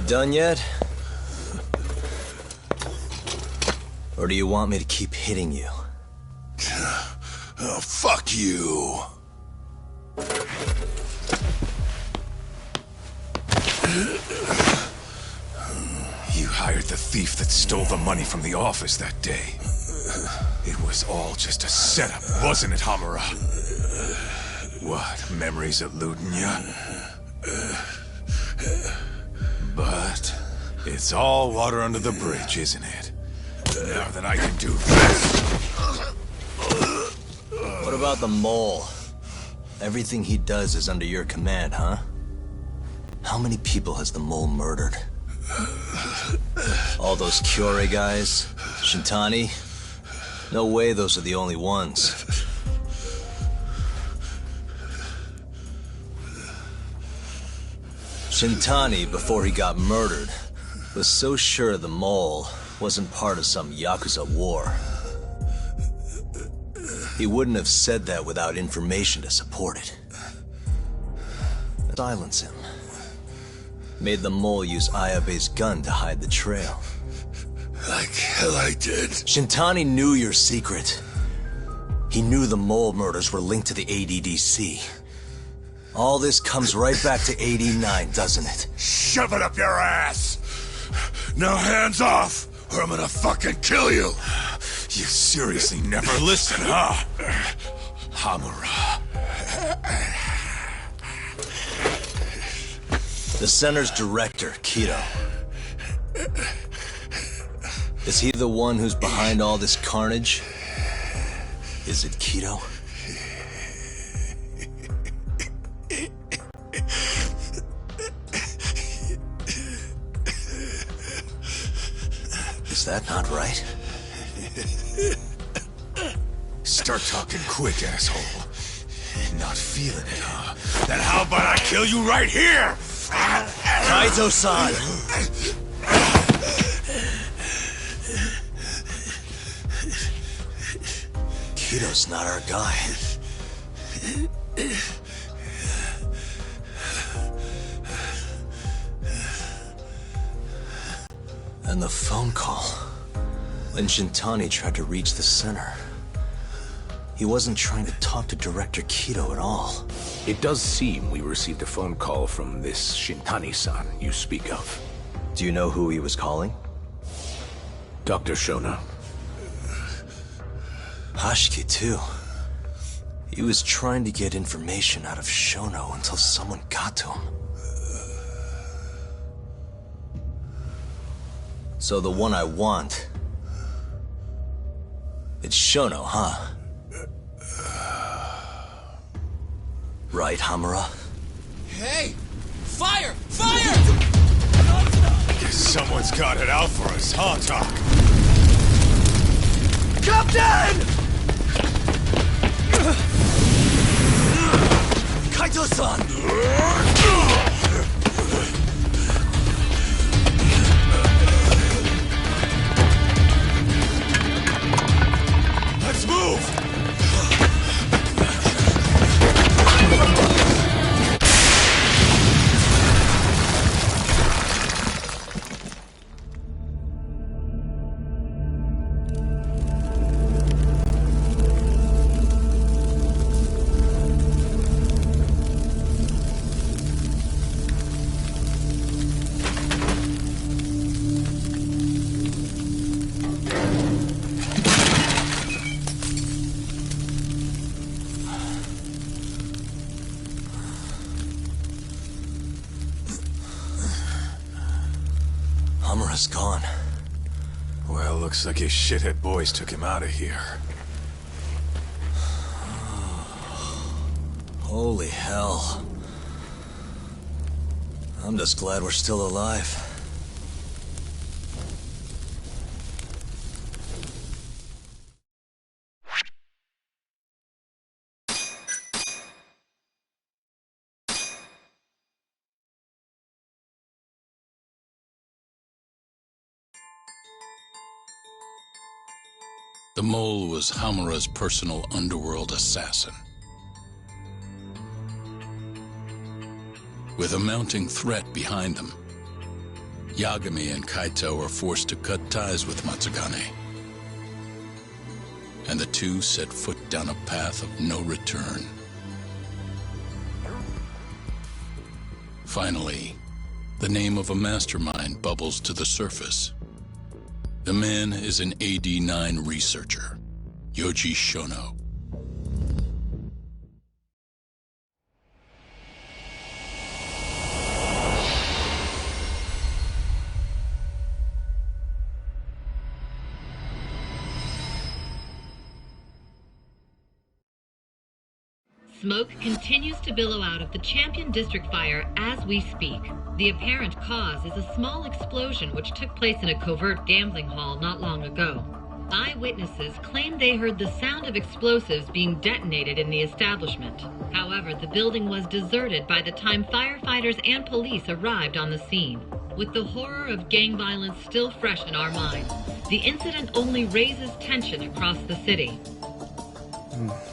done yet? Or do you want me to keep hitting you? Oh, fuck you. You hired the thief that stole the money from the office that day. It was all just a setup, wasn't it, Hamura? What, memories eluding ya? But it's all water under the bridge, isn't it? Now that I can do this... What about the mole? Everything he does is under your command, huh? How many people has the mole murdered? All those Kyorei guys? Shintani? No way those are the only ones. Shintani, before he got murdered, was so sure the mole wasn't part of some Yakuza war. He wouldn't have said that without information to support it. Silence him. Made the mole use Ayabe's gun to hide the trail. Like hell I did. Shintani knew your secret. He knew the mole murders were linked to the ADDC. All this comes right back to 89, doesn't it? Shove it up your ass! Now hands off, or I'm gonna fucking kill you! You seriously never listen, huh? Hamura. The center's director, Kido. Is he the one who's behind all this carnage? Is it Kido? Is that not right? Start talking quick, asshole. Not feeling it, huh? Then how about I kill you right here? Kaito-san! Kido's not our guy. And the phone call. When Shintani tried to reach the center. He wasn't trying to talk to Director Kido at all. It does seem we received a phone call from this Shintani-san you speak of. Do you know who he was calling? Dr. Shona. Hashiki, too. He was trying to get information out of Shono until someone got to him. So the one I want... It's Shono, huh? Right, Hamura? Hey! Fire! Fire! Guess someone's got it out for us, huh, Doc? Captain! Kaito-san! Let's move! Hamura's gone. Well, looks like his shithead boys took him out of here. Holy hell. I'm just glad we're still alive. The mole was Hamura's personal underworld assassin. With a mounting threat behind them, Yagami and Kaito are forced to cut ties with Matsugane. And the two set foot down a path of no return. Finally, the name of a mastermind bubbles to the surface. The man is an AD-9 researcher, Yoji Shono. Smoke continues to billow out of the Champion District fire as we speak. The apparent cause is a small explosion which took place in a covert gambling hall not long ago. Eyewitnesses claim they heard the sound of explosives being detonated in the establishment. However, the building was deserted by the time firefighters and police arrived on the scene. With the horror of gang violence still fresh in our minds, the incident only raises tension across the city.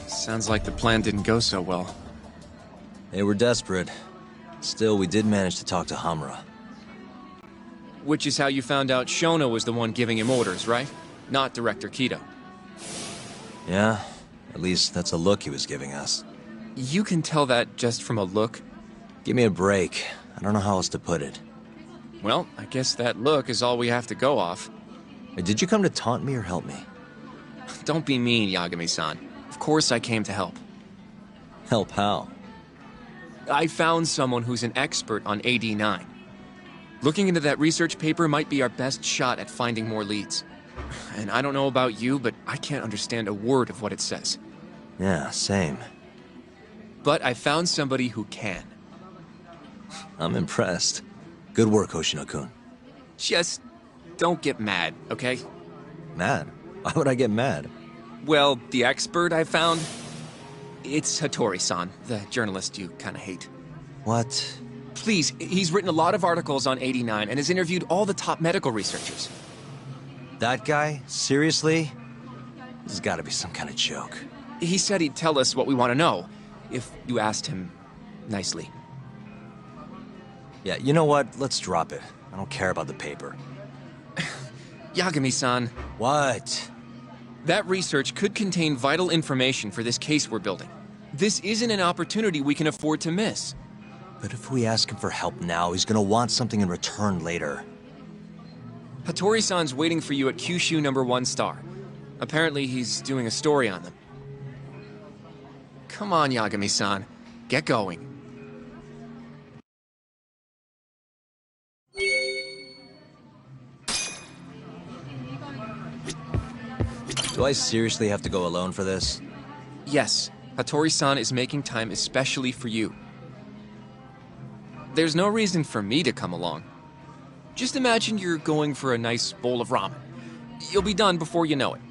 Sounds like the plan didn't go so well. They were desperate. Still, we did manage to talk to Hamura. Which is how you found out Shono was the one giving him orders, right? Not Director Kido. Yeah, at least that's a look he was giving us. You can tell that just from a look? Give me a break. I don't know how else to put it. Well, I guess that look is all we have to go off. Did you come to taunt me or help me? Don't be mean, Yagami-san. Of course I came to help. Help how? I found someone who's an expert on AD-9. Looking into that research paper might be our best shot at finding more leads. And I don't know about you, but I can't understand a word of what it says. Yeah, same. But I found somebody who can. I'm impressed. Good work, Hoshino-kun. Just don't get mad, okay? Mad? Why would I get mad? Well, the expert I found, it's Hattori-san, the journalist you kind of hate. What? Please, he's written a lot of articles on AD-9 and has interviewed all the top medical researchers. That guy? Seriously? This has got to be some kind of joke. He said he'd tell us what we want to know, if you asked him nicely. Yeah, you know what? Let's drop it. I don't care about the paper. Yagami-san. What? That research could contain vital information for this case we're building. This isn't an opportunity we can afford to miss. But if we ask him for help now, he's gonna want something in return later. Hattori-san's waiting for you at Kyushu number 1 star. Apparently he's doing a story on them. Come on, Yagami-san. Get going. Do I seriously have to go alone for this? Yes, Hattori-san is making time especially for you. There's no reason for me to come along. Just imagine you're going for a nice bowl of ramen. You'll be done before you know it.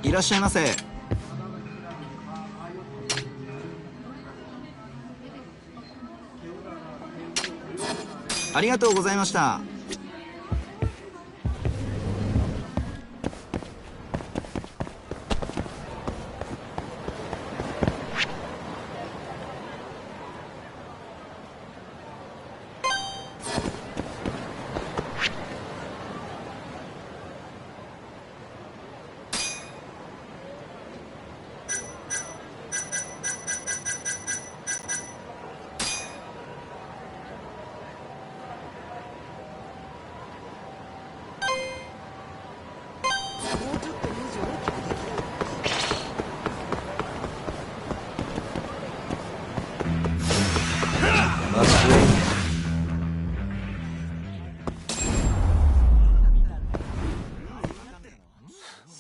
Irashaimase. Arigatou gozaimashita.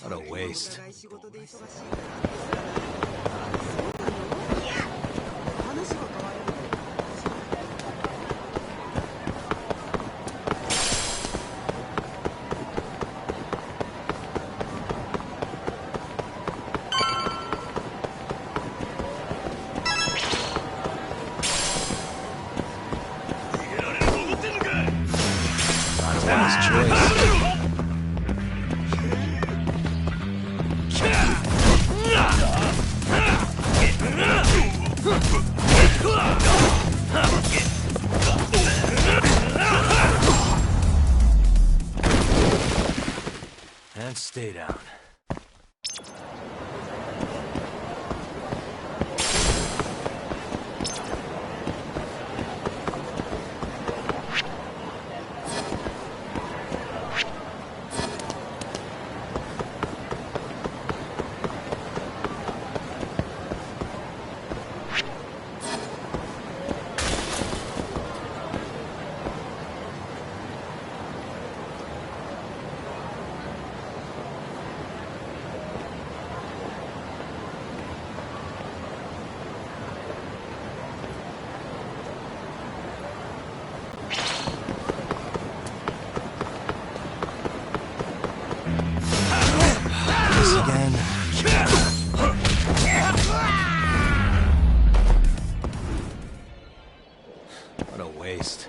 What a waste. Not a wise choice. Stay down. Again. What a waste.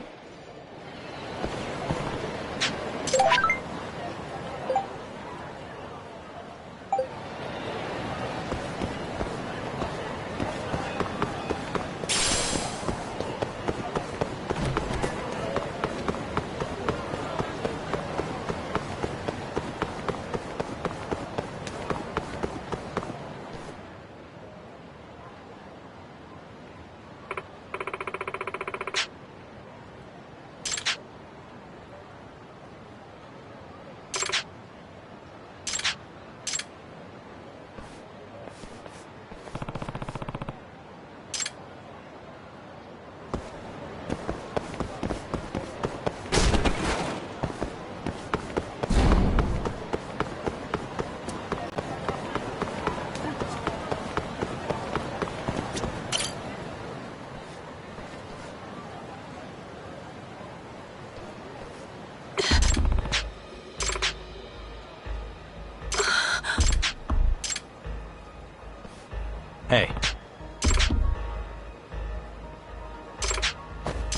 Hey.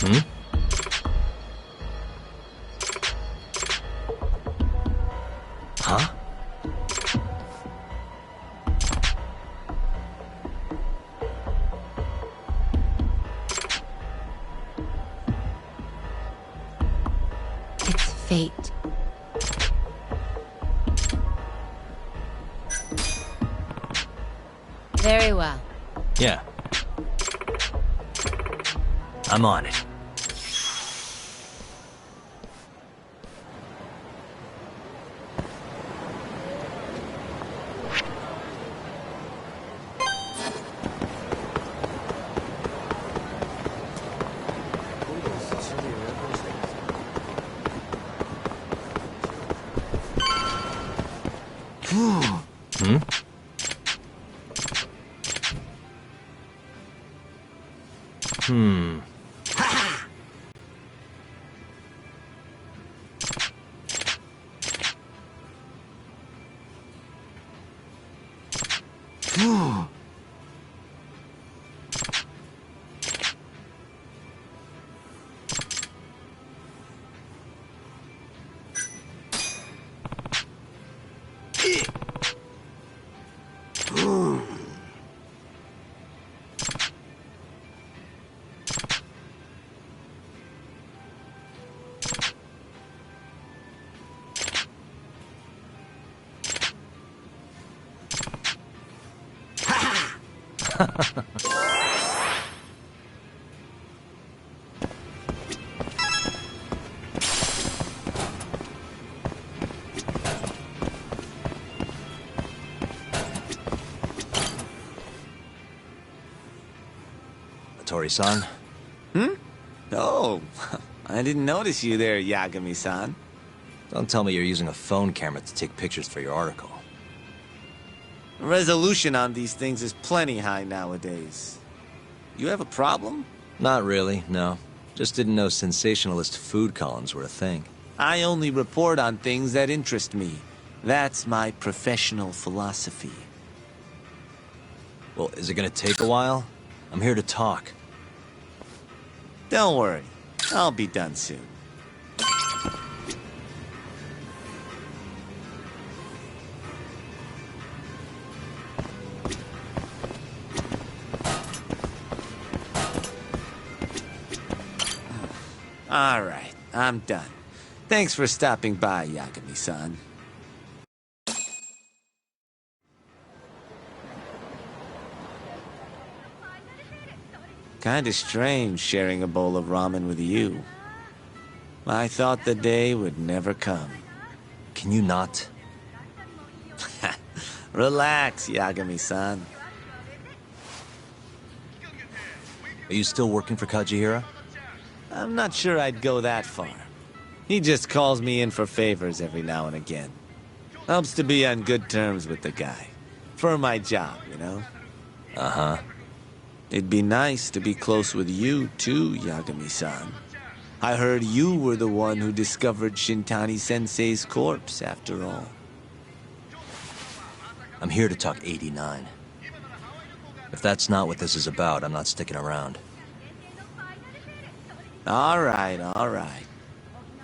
Hmm? Huh? It's fate. Very well. Yeah. I'm on it. Hmm? Hmm. Tori-san? Oh, I didn't notice you there, Yagami-san. Don't tell me you're using a phone camera to take pictures for your article. Resolution on these things is plenty high nowadays. You have a problem? Not really, no. Just didn't know sensationalist food columns were a thing. I only report on things that interest me. That's my professional philosophy. Well, is it gonna take a while? I'm here to talk. Don't worry, I'll be done soon. All right, I'm done. Thanks for stopping by, Yagami-san. Kinda strange sharing a bowl of ramen with you. I thought the day would never come. Can you not? Relax, Yagami-san. Are you still working for Kajihira? I'm not sure I'd go that far. He just calls me in for favors every now and again. Helps to be on good terms with the guy. For my job, you know? Uh-huh. It'd be nice to be close with you, too, Yagami-san. I heard you were the one who discovered Shintani-sensei's corpse, after all. I'm here to talk 89. If that's not what this is about, I'm not sticking around. All right.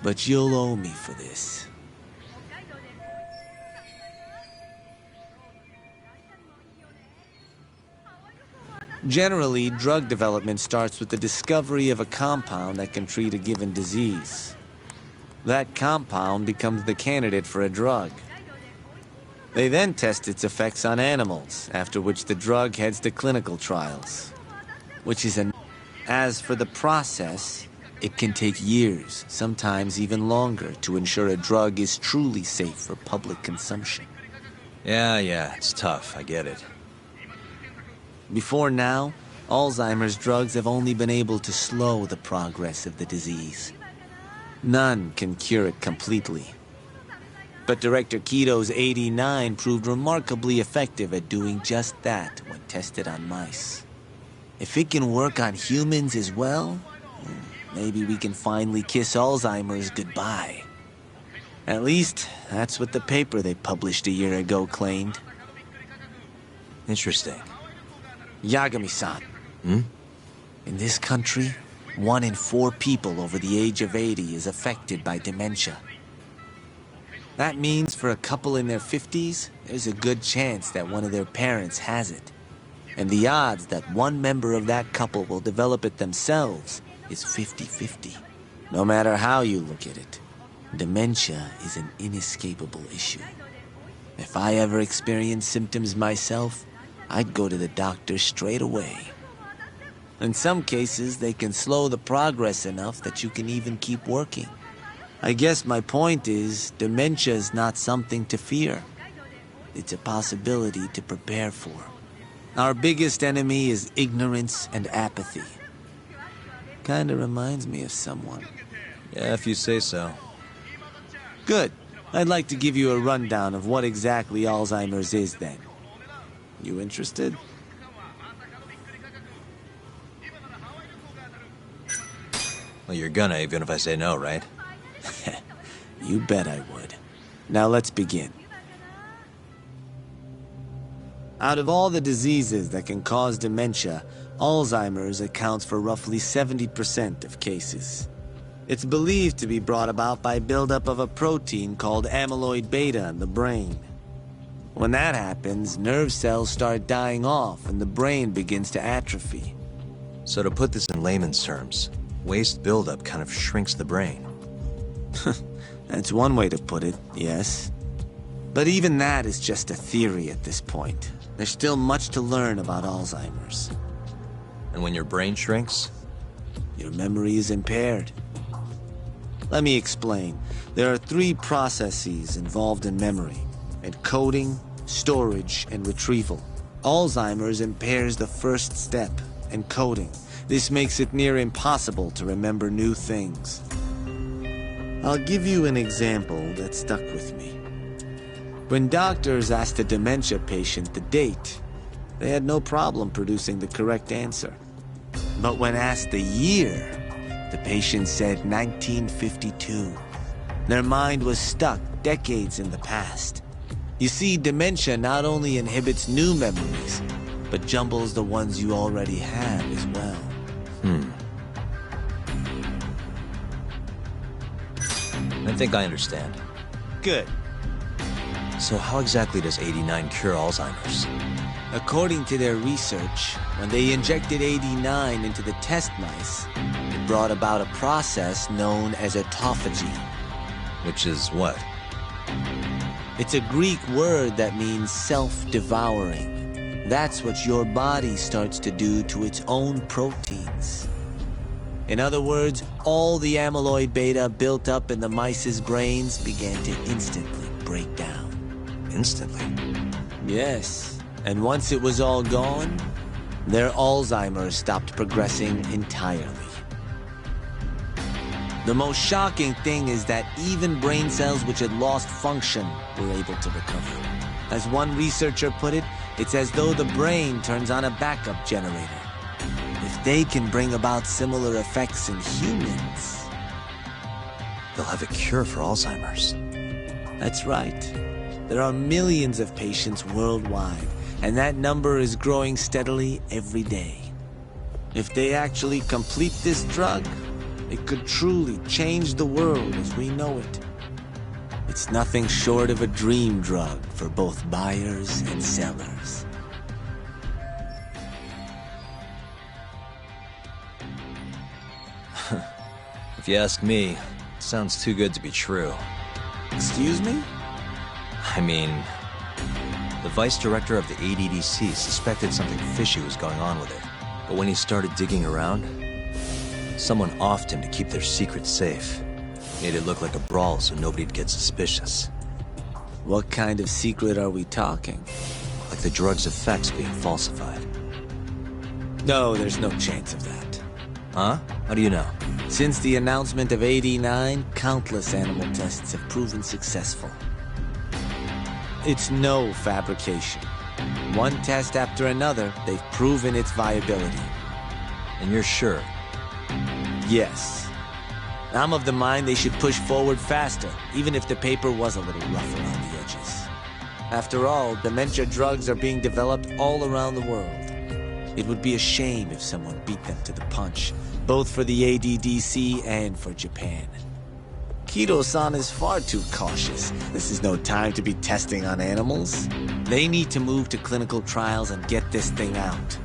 But you'll owe me for this. Generally, drug development starts with the discovery of a compound that can treat a given disease. That compound becomes the candidate for a drug. They then test its effects on animals, after which the drug heads to clinical trials. As for the process, it can take years, sometimes even longer, to ensure a drug is truly safe for public consumption. Yeah, it's tough, I get it. Before now, Alzheimer's drugs have only been able to slow the progress of the disease. None can cure it completely. But Director Kito's 89 proved remarkably effective at doing just that when tested on mice. If it can work on humans as well, maybe we can finally kiss Alzheimer's goodbye. At least, that's what the paper they published a year ago claimed. Interesting. Yagami-san. In this country, 1 in 4 people over the age of 80 is affected by dementia. That means for a couple in their 50s, there's a good chance that one of their parents has it. And the odds that one member of that couple will develop it themselves is 50-50. No matter how you look at it, dementia is an inescapable issue. If I ever experience symptoms myself, I'd go to the doctor straight away. In some cases, they can slow the progress enough that you can even keep working. I guess my point is, dementia is not something to fear. It's a possibility to prepare for. Our biggest enemy is ignorance and apathy. Kinda reminds me of someone. Yeah, if you say so. Good. I'd like to give you a rundown of what exactly Alzheimer's is then. You interested? Well, you're gonna, even if I say no, right? You bet I would. Now let's begin. Out of all the diseases that can cause dementia, Alzheimer's accounts for roughly 70% of cases. It's believed to be brought about by buildup of a protein called amyloid beta in the brain. When that happens, nerve cells start dying off and the brain begins to atrophy. So to put this in layman's terms, waste buildup kind of shrinks the brain. That's one way to put it, yes. But even that is just a theory at this point. There's still much to learn about Alzheimer's. And when your brain shrinks? Your memory is impaired. Let me explain. There are 3 processes involved in memory: encoding, storage, and retrieval. Alzheimer's impairs the first step, encoding. This makes it near impossible to remember new things. I'll give you an example that stuck with me. When doctors asked a dementia patient the date, they had no problem producing the correct answer. But when asked the year, the patient said 1952. Their mind was stuck decades in the past. You see, dementia not only inhibits new memories, but jumbles the ones you already have as well. I think I understand. Good. So how exactly does 89 cure Alzheimer's? According to their research, when they injected 89 into the test mice, it brought about a process known as autophagy. Which is what? It's a Greek word that means self-devouring. That's what your body starts to do to its own proteins. In other words, all the amyloid beta built up in the mice's brains began to instantly break down. Instantly? Yes. And once it was all gone, their Alzheimer's stopped progressing entirely. The most shocking thing is that even brain cells which had lost function were able to recover. As one researcher put it, it's as though the brain turns on a backup generator. If they can bring about similar effects in humans... They'll have a cure for Alzheimer's. That's right. There are millions of patients worldwide, and that number is growing steadily every day. If they actually complete this drug, it could truly change the world as we know it. It's nothing short of a dream drug for both buyers and sellers. If you ask me, it sounds too good to be true. Excuse me? I mean, the vice director of the ADDC suspected something fishy was going on with it. But when he started digging around, someone offed him to keep their secret safe. Made it look like a brawl so nobody'd get suspicious. What kind of secret are we talking? Like the drug's effects being falsified. No, there's no chance of that. Huh? How do you know? Since the announcement of AD-9, countless animal tests have proven successful. It's no fabrication. One test after another, they've proven its viability. And you're sure? Yes. I'm of the mind they should push forward faster, even if the paper was a little rough around the edges. After all, dementia drugs are being developed all around the world. It would be a shame if someone beat them to the punch, both for the ADDC and for Japan. Kido-san is far too cautious. This is no time to be testing on animals. They need to move to clinical trials and get this thing out.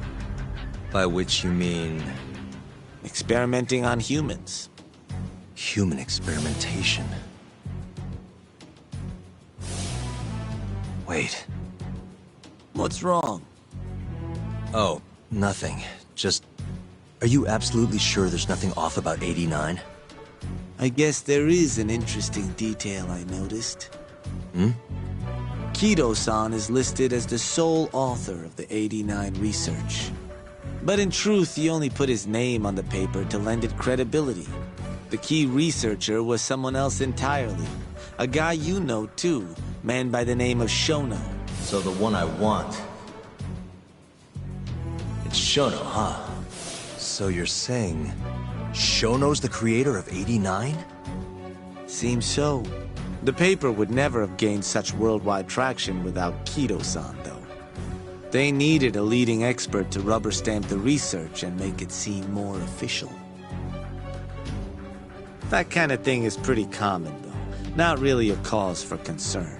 By which you mean... experimenting on humans. Human experimentation. Wait. What's wrong? Oh, nothing. Just... Are you absolutely sure there's nothing off about 89? I guess there is an interesting detail I noticed. Hmm? Kido-san is listed as the sole author of the 89 research. But in truth, he only put his name on the paper to lend it credibility. The key researcher was someone else entirely. A guy you know, too. Man by the name of Shono. So the one I want... It's Shono, huh? So you're saying... Shono's the creator of 89? Seems so. The paper would never have gained such worldwide traction without Kido-san, though. They needed a leading expert to rubber stamp the research and make it seem more official. That kind of thing is pretty common, though. Not really a cause for concern.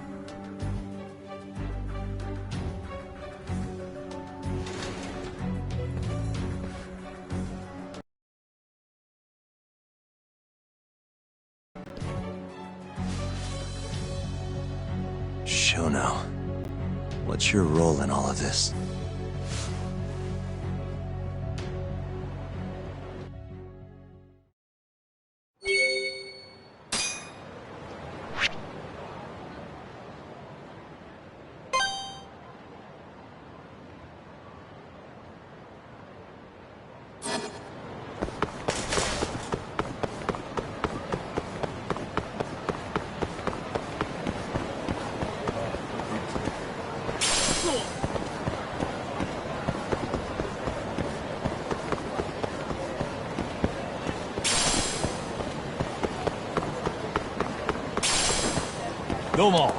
Shono, what's your role in all of this? Domo.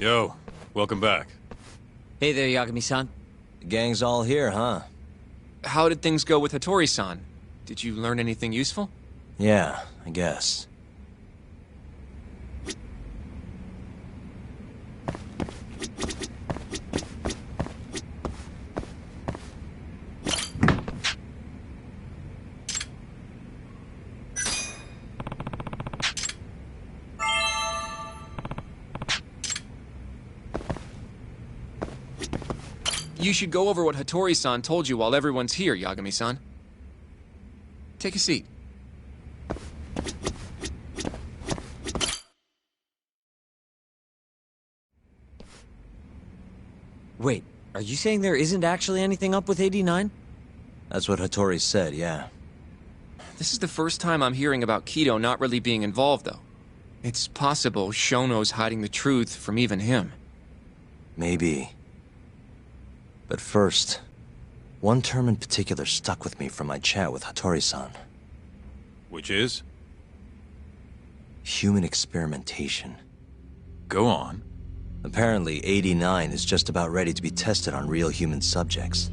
Yo, welcome back. Hey there, Yagami-san. The gang's all here, huh? How did things go with Hattori-san? Did you learn anything useful? Yeah, I guess. You should go over what Hattori-san told you while everyone's here, Yagami-san. Take a seat. Wait, are you saying there isn't actually anything up with 89? That's what Hattori said, yeah. This is the first time I'm hearing about Kido not really being involved, though. It's possible Shono's hiding the truth from even him. Maybe. But first, one term in particular stuck with me from my chat with Hattori-san. Which is? Human experimentation. Go on. Apparently, 89 is just about ready to be tested on real human subjects.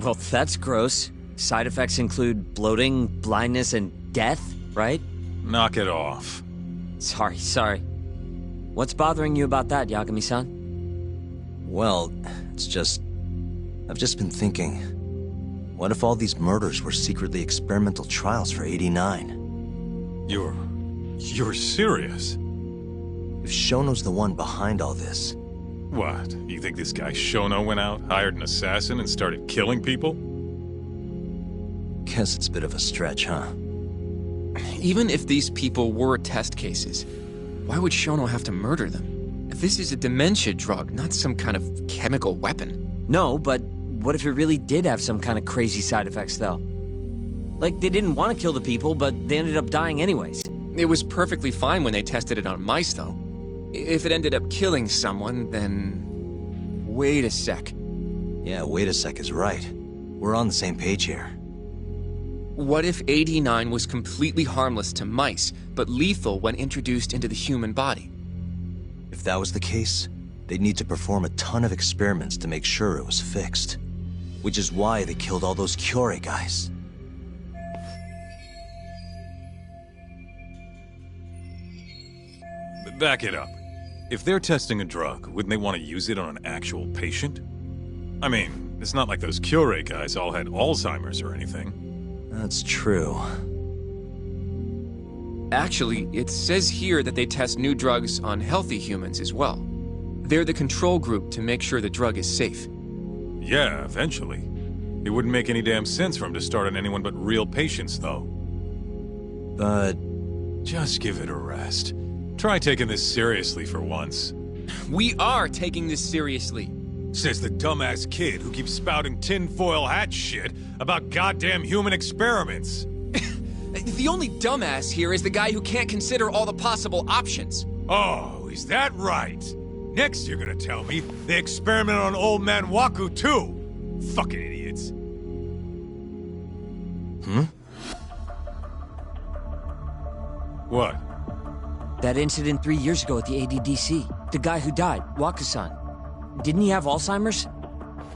Well, that's gross. Side effects include bloating, blindness, and death, right? Knock it off. Sorry. What's bothering you about that, Yagami-san? Well, it's just... I've just been thinking... What if all these murders were secretly experimental trials for 89? You're serious? If Shono's the one behind all this... What? You think this guy Shono went out, hired an assassin, and started killing people? Guess it's a bit of a stretch, huh? Even if these people were test cases, why would Shono have to murder them? This is a dementia drug, not some kind of chemical weapon. No, but what if it really did have some kind of crazy side effects, though? Like, they didn't want to kill the people, but they ended up dying anyways. It was perfectly fine when they tested it on mice, though. If it ended up killing someone, then... Wait a sec. Yeah, wait a sec is right. We're on the same page here. What if 89 was completely harmless to mice, but lethal when introduced into the human body? If that was the case, they'd need to perform a ton of experiments to make sure it was fixed. Which is why they killed all those Kyorei guys. But back it up. If they're testing a drug, wouldn't they want to use it on an actual patient? I mean, it's not like those Kyorei guys all had Alzheimer's or anything. That's true. Actually, it says here that they test new drugs on healthy humans as well. They're the control group to make sure the drug is safe. Yeah, eventually. It wouldn't make any damn sense for him to start on anyone but real patients, though. But... just give it a rest. Try taking this seriously for once. We are taking this seriously. Says the dumbass kid who keeps spouting tinfoil hat shit about goddamn human experiments. The only dumbass here is the guy who can't consider all the possible options. Oh, is that right? Next you're gonna tell me they experiment on old man Waku too. Fucking idiots. What? That incident 3 years ago at the ADDC. The guy who died, Waku-san. Didn't he have Alzheimer's?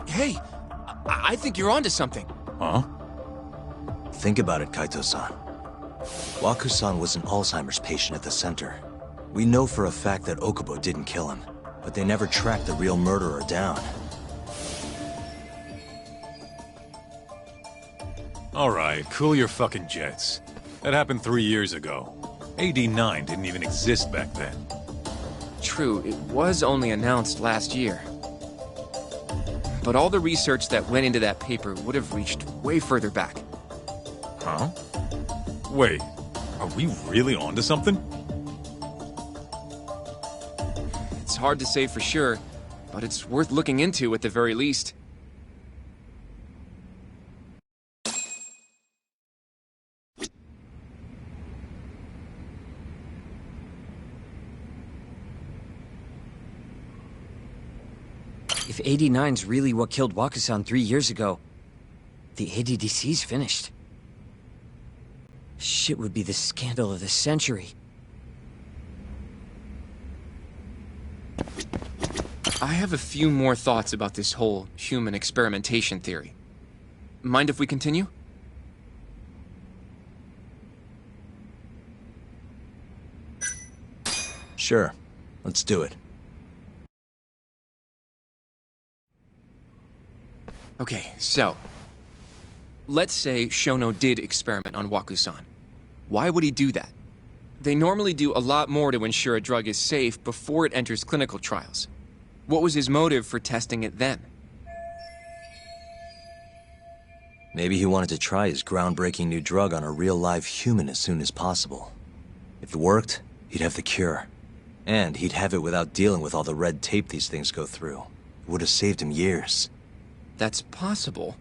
Hey, I think you're onto something. Huh? think about it, Kaito-san. Waku-san was an Alzheimer's patient at the center. We know for a fact that Okubo didn't kill him, but they never tracked the real murderer down. Alright, cool your fucking jets. That happened 3 years ago. AD9 didn't even exist back then. True, it was only announced last year. But all the research that went into that paper would have reached way further back. Huh? Wait, are we really onto something? It's hard to say for sure, but it's worth looking into at the very least. If 89's really what killed Waku-san 3 years ago, the ADDC's finished. Shit would be the scandal of the century. I have a few more thoughts about this whole human experimentation theory. Mind if we continue? Sure. Let's do it. Okay, so... let's say Shono did experiment on Waku-san. Why would he do that? They normally do a lot more to ensure a drug is safe before it enters clinical trials. What was his motive for testing it then? Maybe he wanted to try his groundbreaking new drug on a real live human as soon as possible. If it worked, he'd have the cure. And he'd have it without dealing with all the red tape these things go through. It would have saved him years. That's possible.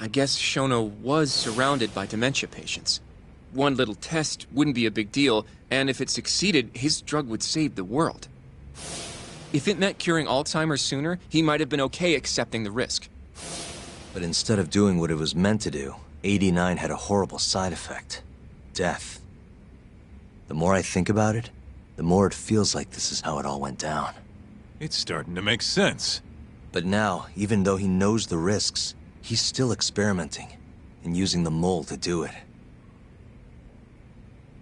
I guess Shono was surrounded by dementia patients. One little test wouldn't be a big deal, and if it succeeded, his drug would save the world. If it meant curing Alzheimer's sooner, he might have been okay accepting the risk. But instead of doing what it was meant to do, 89 had a horrible side effect. Death. The more I think about it, the more it feels like this is how it all went down. It's starting to make sense. But now, even though he knows the risks, he's still experimenting, and using the mole to do it.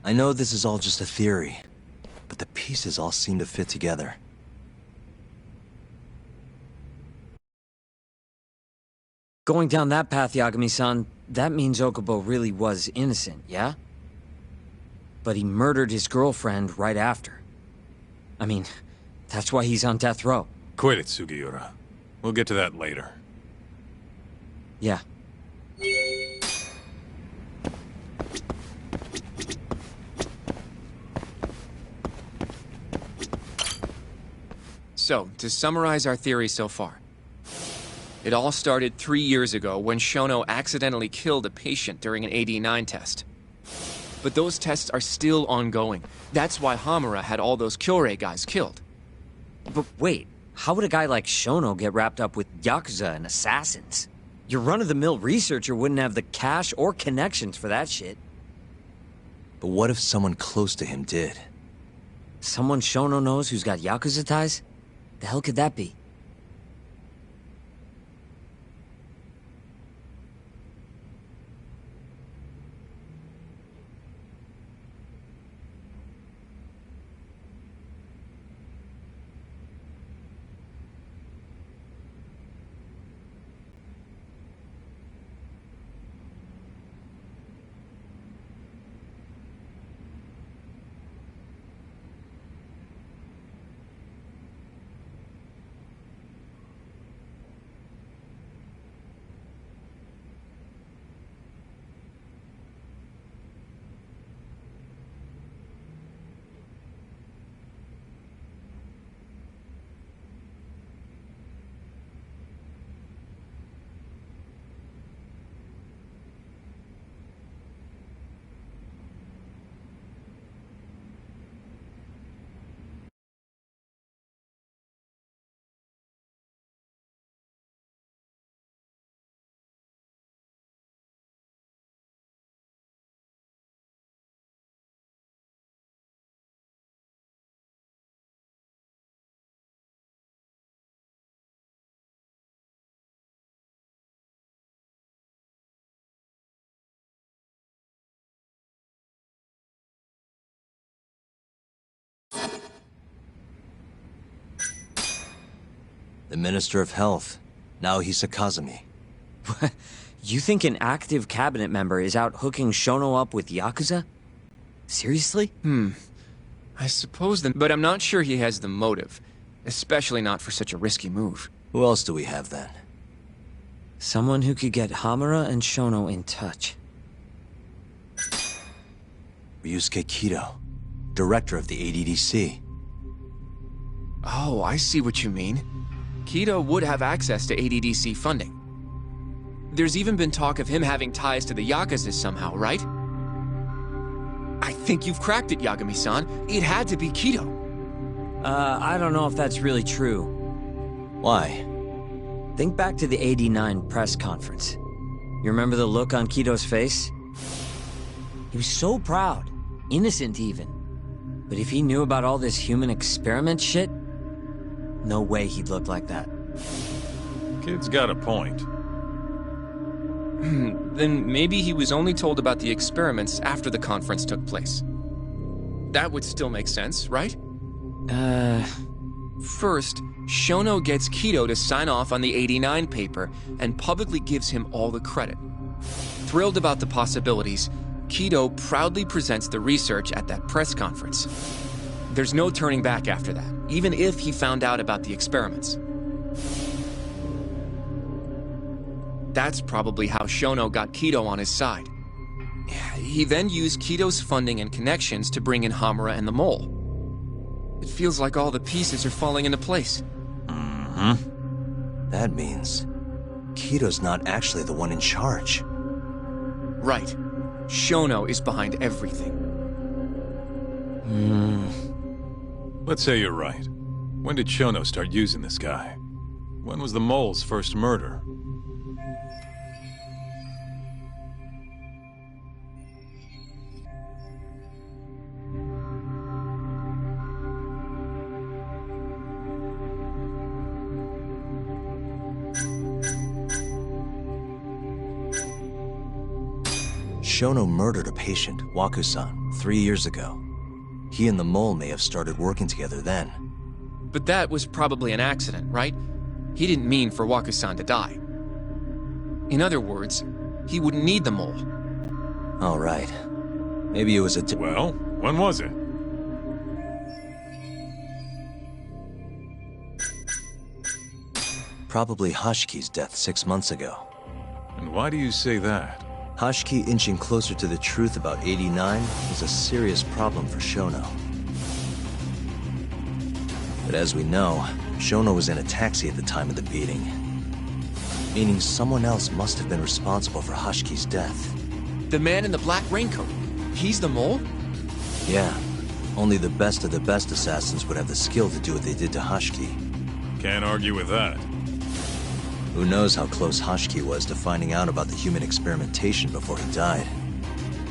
I know this is all just a theory, but the pieces all seem to fit together. Going down that path, Yagami-san, that means Okubo really was innocent, yeah? But he murdered his girlfriend right after. I mean, that's why he's on death row. Quit it, Sugiura. We'll get to that later. Yeah. So, to summarize our theory so far. It all started 3 years ago when Shono accidentally killed a patient during an AD9 test. But those tests are still ongoing. That's why Hamura had all those Kyorei guys killed. But wait, how would a guy like Shono get wrapped up with Yakuza and assassins? Your run-of-the-mill researcher wouldn't have the cash or connections for that shit. But what if someone close to him did? Someone Shono knows who's got Yakuza ties? The hell could that be? The Minister of Health. Now he's a Kazumi. You think an active cabinet member is out hooking Shono up with Yakuza? Seriously? I suppose but I'm not sure he has the motive. Especially not for such a risky move. Who else do we have then? Someone who could get Hamura and Shono in touch. Ryusuke Kido, director of the ADDC. Oh, I see what you mean. Kido would have access to ADDC funding. There's even been talk of him having ties to the Yakuza somehow, right? I think you've cracked it, Yagami-san. It had to be Kido. I don't know if that's really true. Why? Think back to the '89 press conference. You remember the look on Kido's face? He was so proud, innocent even. But if he knew about all this human experiment shit, No way he'd look like that. Kid's got a point. Then maybe he was only told about the experiments after the conference took place. That would still make sense, right? First, Shono gets Kido to sign off on the 89 paper and publicly gives him all the credit. Thrilled about the possibilities, Kido proudly presents the research at that press conference. There's no turning back after that, even if he found out about the experiments. That's probably how Shono got Kido on his side. He then used Kido's funding and connections to bring in Hamura and the Mole. It feels like all the pieces are falling into place. Mm-hmm. That means Kido's not actually the one in charge. Right. Shono is behind everything. Let's say you're right. When did Shono start using this guy? When was the Mole's first murder? Shono murdered a patient, Waku-san, 3 years ago. He and the Mole may have started working together then. But that was probably an accident, right? He didn't mean for Waku-san to die. In other words, he wouldn't need the Mole. All right. Maybe it was a... Well, when was it? Probably Hashiki's death 6 months ago. And why do you say that? Hashiki inching closer to the truth about 89 was a serious problem for Shono. But as we know, Shono was in a taxi at the time of the beating. Meaning someone else must have been responsible for Hashiki's death. The man in the black raincoat. He's the Mole? Yeah. Only the best of the best assassins would have the skill to do what they did to Hashiki. Can't argue with that. Who knows how close Hashiki was to finding out about the human experimentation before he died.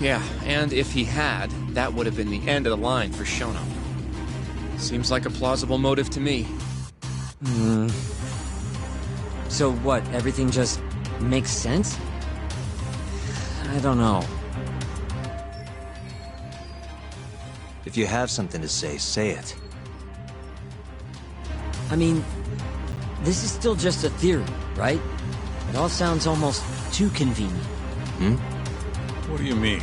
Yeah, and if he had, that would have been the end of the line for Shono. Seems like a plausible motive to me. So what, everything just makes sense? I don't know. If you have something to say it. I mean, this is still just a theory, right? It all sounds almost too convenient. What do you mean?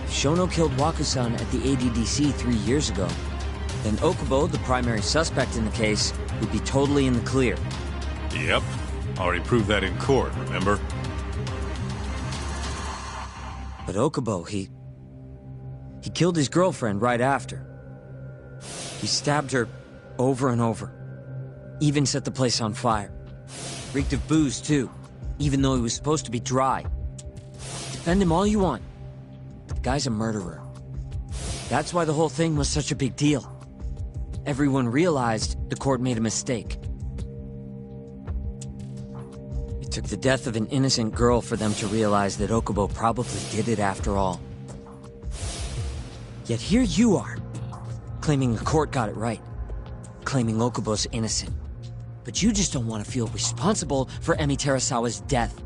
If Shono killed Waku-san at the ADDC 3 years ago, then Okubo, the primary suspect in the case, would be totally in the clear. Yep. Already proved that in court, remember? But Okubo, he killed his girlfriend right after. He stabbed her over and over. Even set the place on fire. Reeked of booze, too, even though he was supposed to be dry. Defend him all you want. The guy's a murderer. That's why the whole thing was such a big deal. Everyone realized the court made a mistake. It took the death of an innocent girl for them to realize that Okubo probably did it after all. Yet here you are, claiming the court got it right. Claiming Okubo's innocent. But you just don't want to feel responsible for Emi Terasawa's death.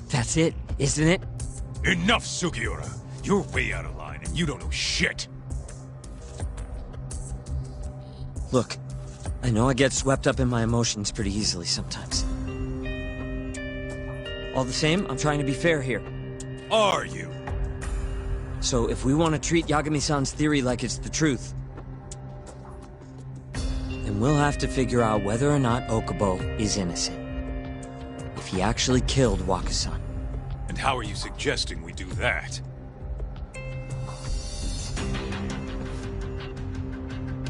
That's it, isn't it? Enough, Sugiura. You're way out of line, and you don't know shit. Look, I know I get swept up in my emotions pretty easily sometimes. All the same, I'm trying to be fair here. Are you? So if we want to treat Yagami-san's theory like it's the truth, then we'll have to figure out whether or not Okubo is innocent. If he actually killed Waku-san. And how are you suggesting we do that?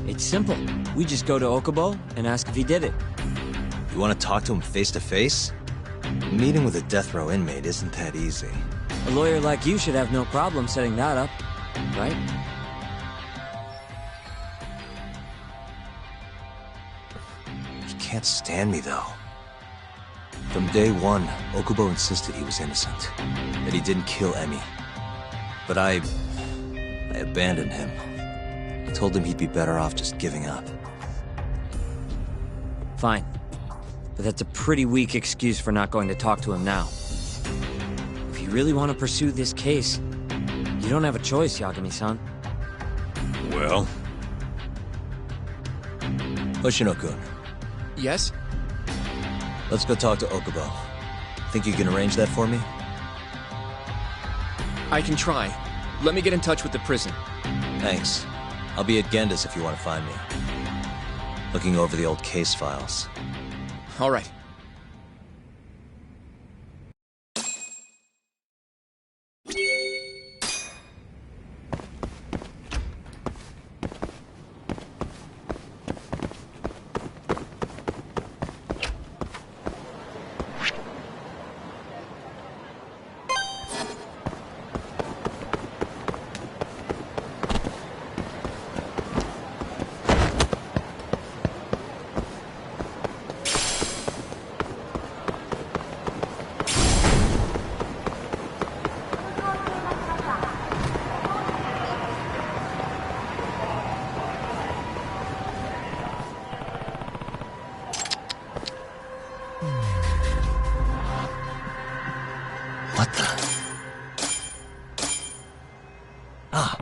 It's simple. We just go to Okubo and ask if he did it. You want to talk to him face to face? Meeting with a death row inmate isn't that easy. A lawyer like you should have no problem setting that up, right? He can't stand me, though. From day one, Okubo insisted he was innocent, that he didn't kill Emi. But I abandoned him. I told him he'd be better off just giving up. Fine. But that's a pretty weak excuse for not going to talk to him now. If you really want to pursue this case, you don't have a choice, Yagami-san. Well? Hoshino-kun, Yes? let's go talk to Okubo. Think you can arrange that for me? I can try. Let me get in touch with the prison. Thanks. I'll be at Genda's if you want to find me. Looking over the old case files. All right. What the? Ah.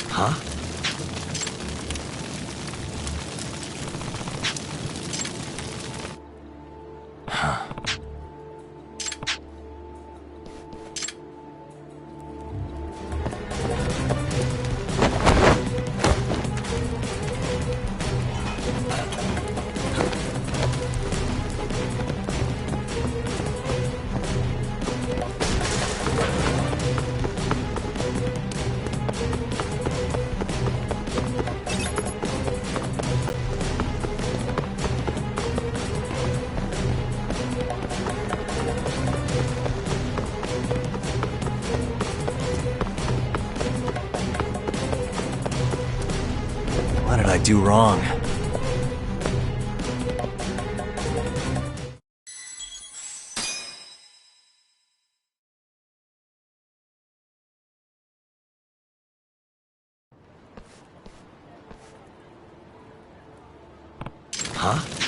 Huh? What did I do wrong? Huh?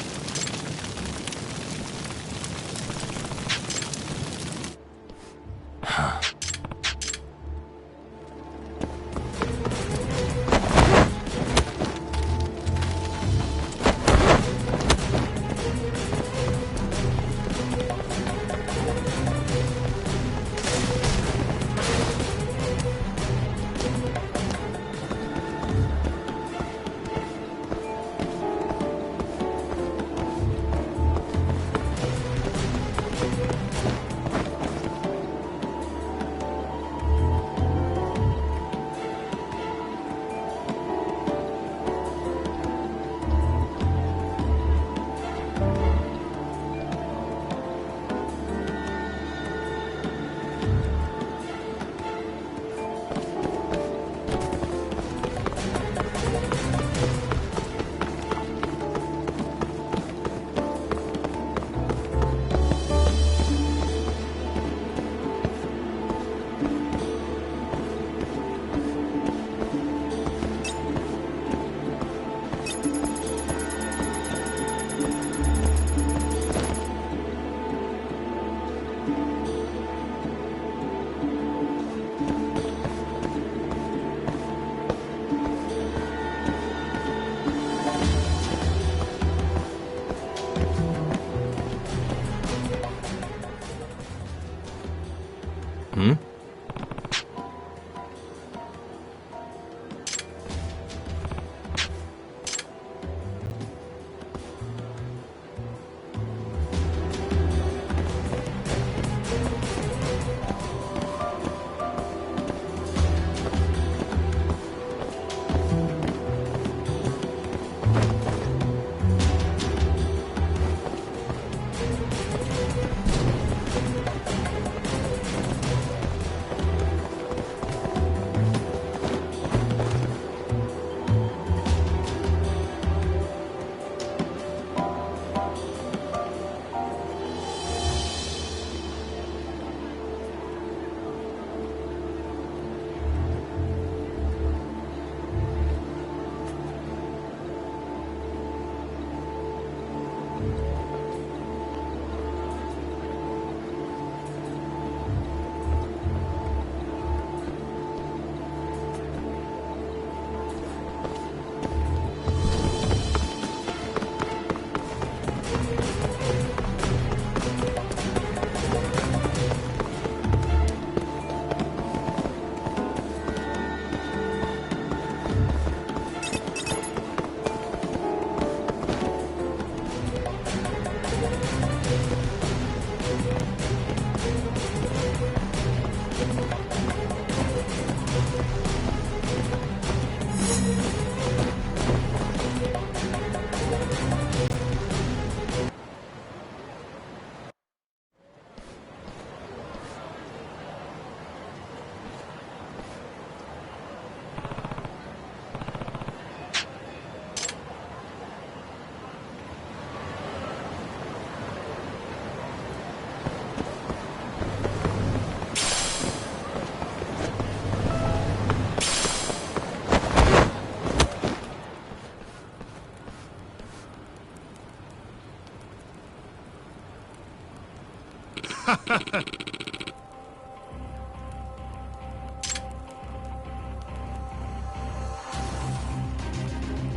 Hmm?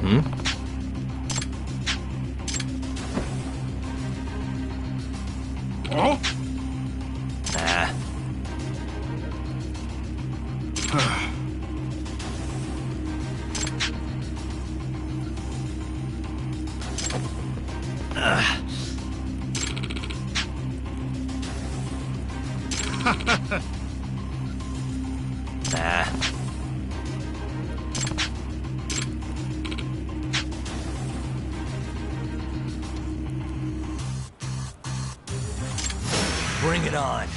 Hmm? Oh? Ah. Ah. Bring it on.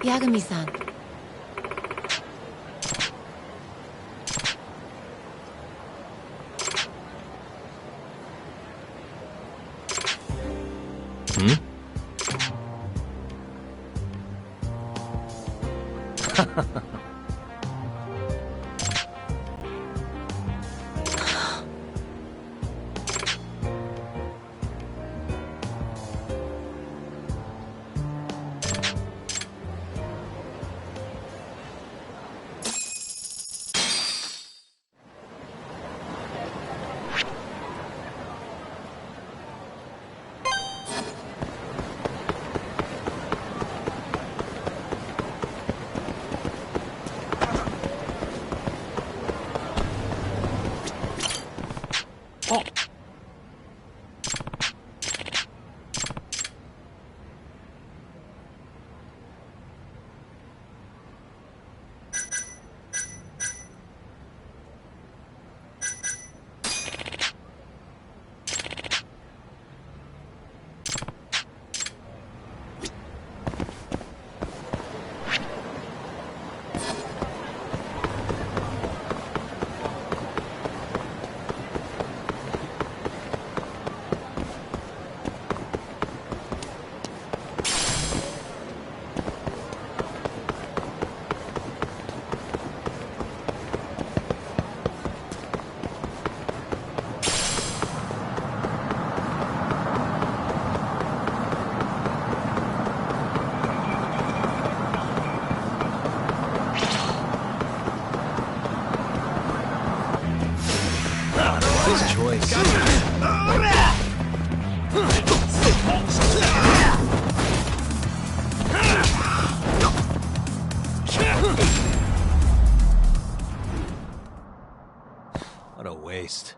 Yagami-san. Hmm? His choice. What a waste.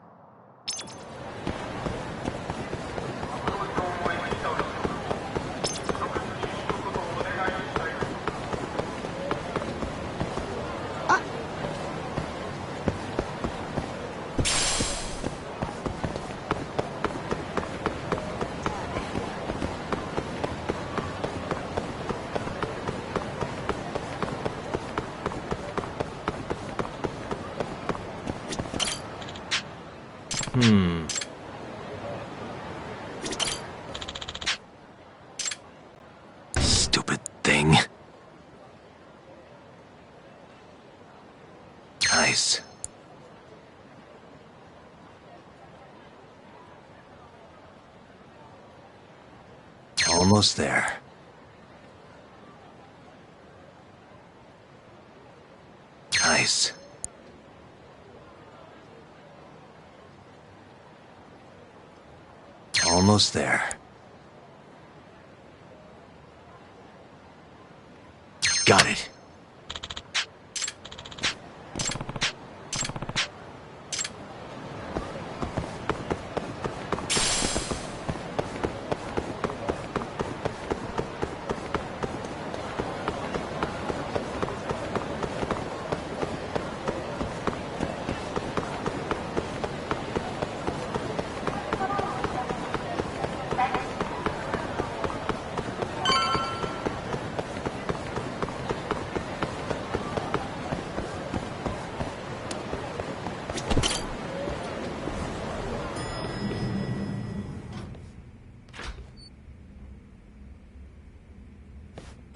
Stupid thing. Nice. Almost there. Nice. Almost there. Got it.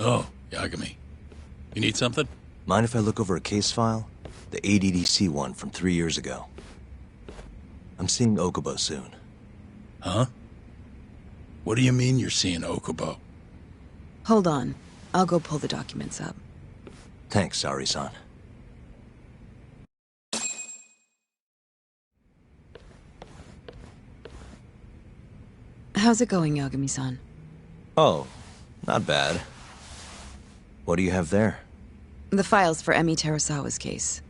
Oh, Yagami. You need something? Mind if I look over a case file? The ADDC one from 3 years ago. I'm seeing Okubo soon. Huh? What do you mean you're seeing Okubo? Hold on. I'll go pull the documents up. Thanks, Ari-san. How's it going, Yagami-san? Oh, not bad. What do you have there? The files for Emi Terasawa's case.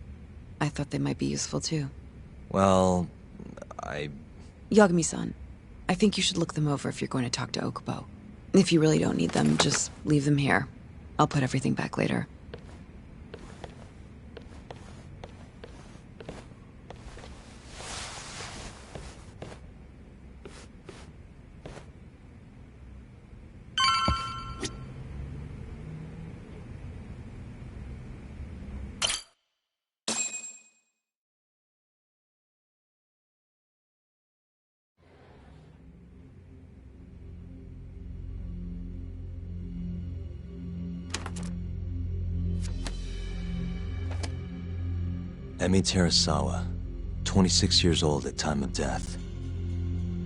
I thought they might be useful too. Well, Yagami-san, I think you should look them over if you're going to talk to Okubo. If you really don't need them, just leave them here. I'll put everything back later. Emi Terasawa, 26 years old at time of death.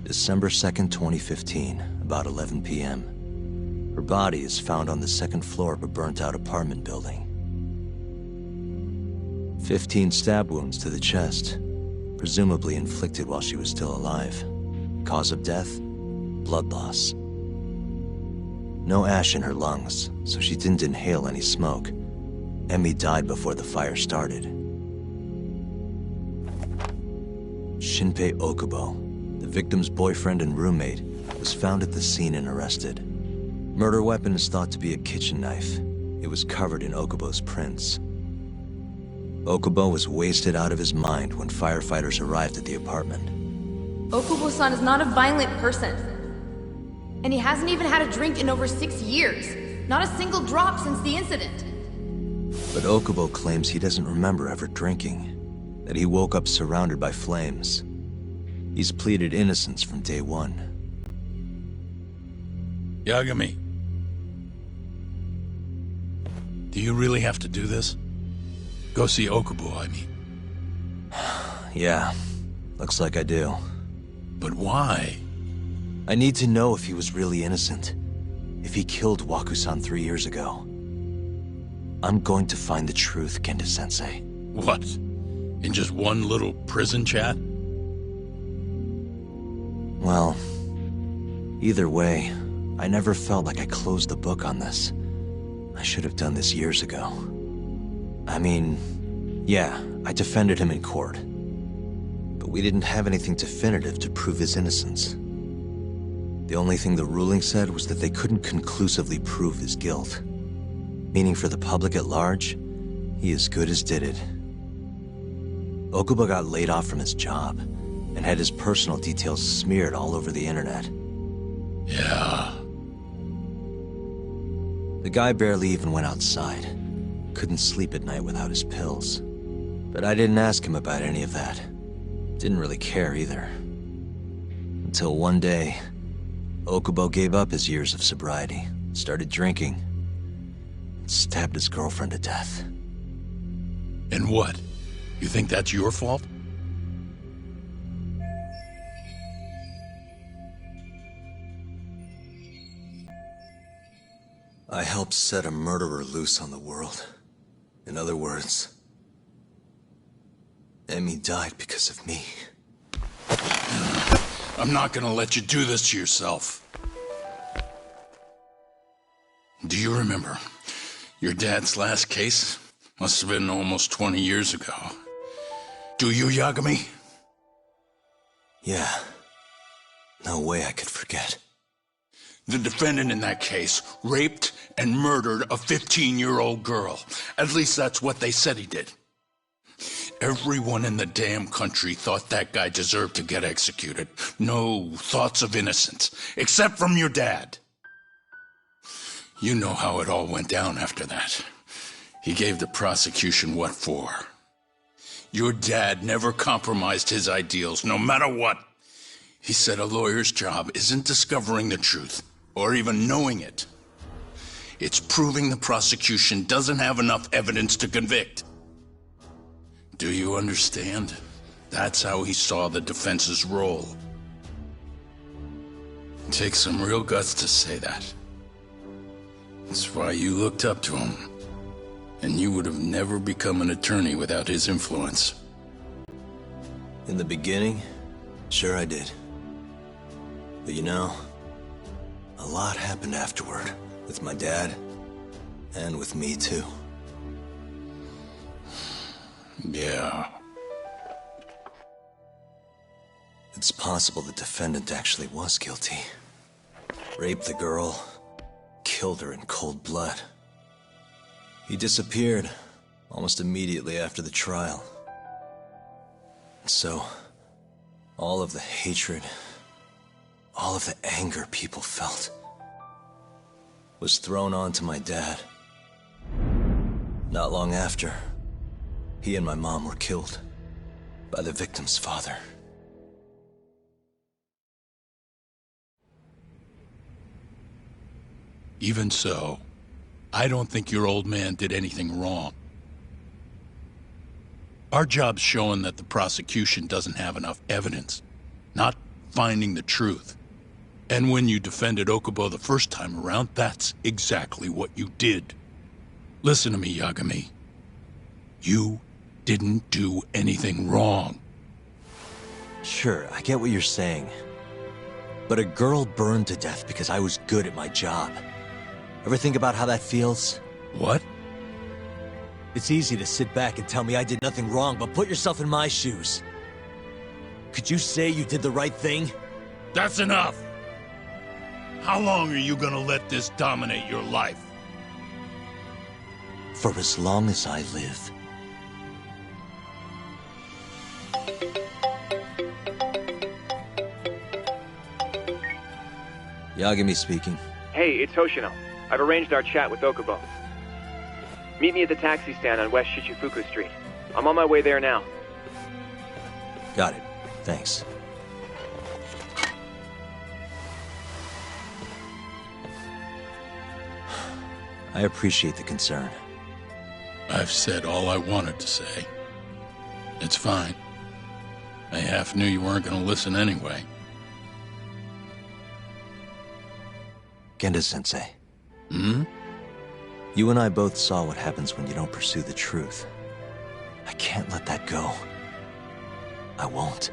December 2nd, 2015, about 11 p.m. Her body is found on the second floor of a burnt-out apartment building. 15 stab wounds to the chest, presumably inflicted while she was still alive. Cause of death? Blood loss. No ash in her lungs, so she didn't inhale any smoke. Emi died before the fire started. Shinpei Okubo, the victim's boyfriend and roommate, was found at the scene and arrested. Murder weapon is thought to be a kitchen knife. It was covered in Okubo's prints. Okubo was wasted out of his mind when firefighters arrived at the apartment. Okubo-san is not a violent person. And he hasn't even had a drink in over 6 years. Not a single drop since the incident. But Okubo claims he doesn't remember ever drinking, that he woke up surrounded by flames. He's pleaded innocence from day one. Yagami. Do you really have to do this? Go see Okubo, I mean. Yeah, looks like I do. But why? I need to know if he was really innocent. If he killed Waku-san 3 years ago. I'm going to find the truth, Kenta-sensei. What? In just one little prison chat? Well, either way, I never felt like I closed the book on this. I should have done this years ago. I mean, yeah, I defended him in court. But we didn't have anything definitive to prove his innocence. The only thing the ruling said was that they couldn't conclusively prove his guilt. Meaning for the public at large, he as good as did it. Okubo got laid off from his job, and had his personal details smeared all over the internet. Yeah. The guy barely even went outside. Couldn't sleep at night without his pills. But I didn't ask him about any of that. Didn't really care either. Until one day, Okubo gave up his years of sobriety, started drinking, and stabbed his girlfriend to death. And what? You think that's your fault? I helped set a murderer loose on the world. In other words, Emi died because of me. I'm not gonna let you do this to yourself. Do you remember your dad's last case? Must have been almost 20 years ago. Do you, Yagami? Yeah. No way I could forget. The defendant in that case raped and murdered a 15-year-old girl. At least that's what they said he did. Everyone in the damn country thought that guy deserved to get executed. No thoughts of innocence, except from your dad. You know how it all went down after that. He gave the prosecution what for. Your dad never compromised his ideals, no matter what. He said a lawyer's job isn't discovering the truth, or even knowing it. It's proving the prosecution doesn't have enough evidence to convict. Do you understand? That's how he saw the defense's role. It takes some real guts to say that. That's why you looked up to him. And you would have never become an attorney without his influence. In the beginning, sure I did. But you know, a lot happened afterward, with my dad, and with me too. Yeah. It's possible the defendant actually was guilty. Raped the girl, killed her in cold blood. He disappeared almost immediately after the trial. So, all of the hatred, all of the anger people felt, was thrown onto my dad. Not long after, he and my mom were killed by the victim's father. Even so, I don't think your old man did anything wrong. Our job's showing that the prosecution doesn't have enough evidence, not finding the truth. And when you defended Okubo the first time around, that's exactly what you did. Listen to me, Yagami. You didn't do anything wrong. Sure, I get what you're saying. But a girl burned to death because I was good at my job. Ever think about how that feels? What? It's easy to sit back and tell me I did nothing wrong, but put yourself in my shoes. Could you say you did the right thing? That's enough! How long are you gonna let this dominate your life? For as long as I live. Yagami speaking. Hey, it's Hoshino. I've arranged our chat with Okubo. Meet me at the taxi stand on West Shichifuku Street. I'm on my way there now. Got it. Thanks. I appreciate the concern. I've said all I wanted to say. It's fine. I half knew you weren't gonna listen anyway. Genda-sensei. Hmm? You and I both saw what happens when you don't pursue the truth. I can't let that go. I won't.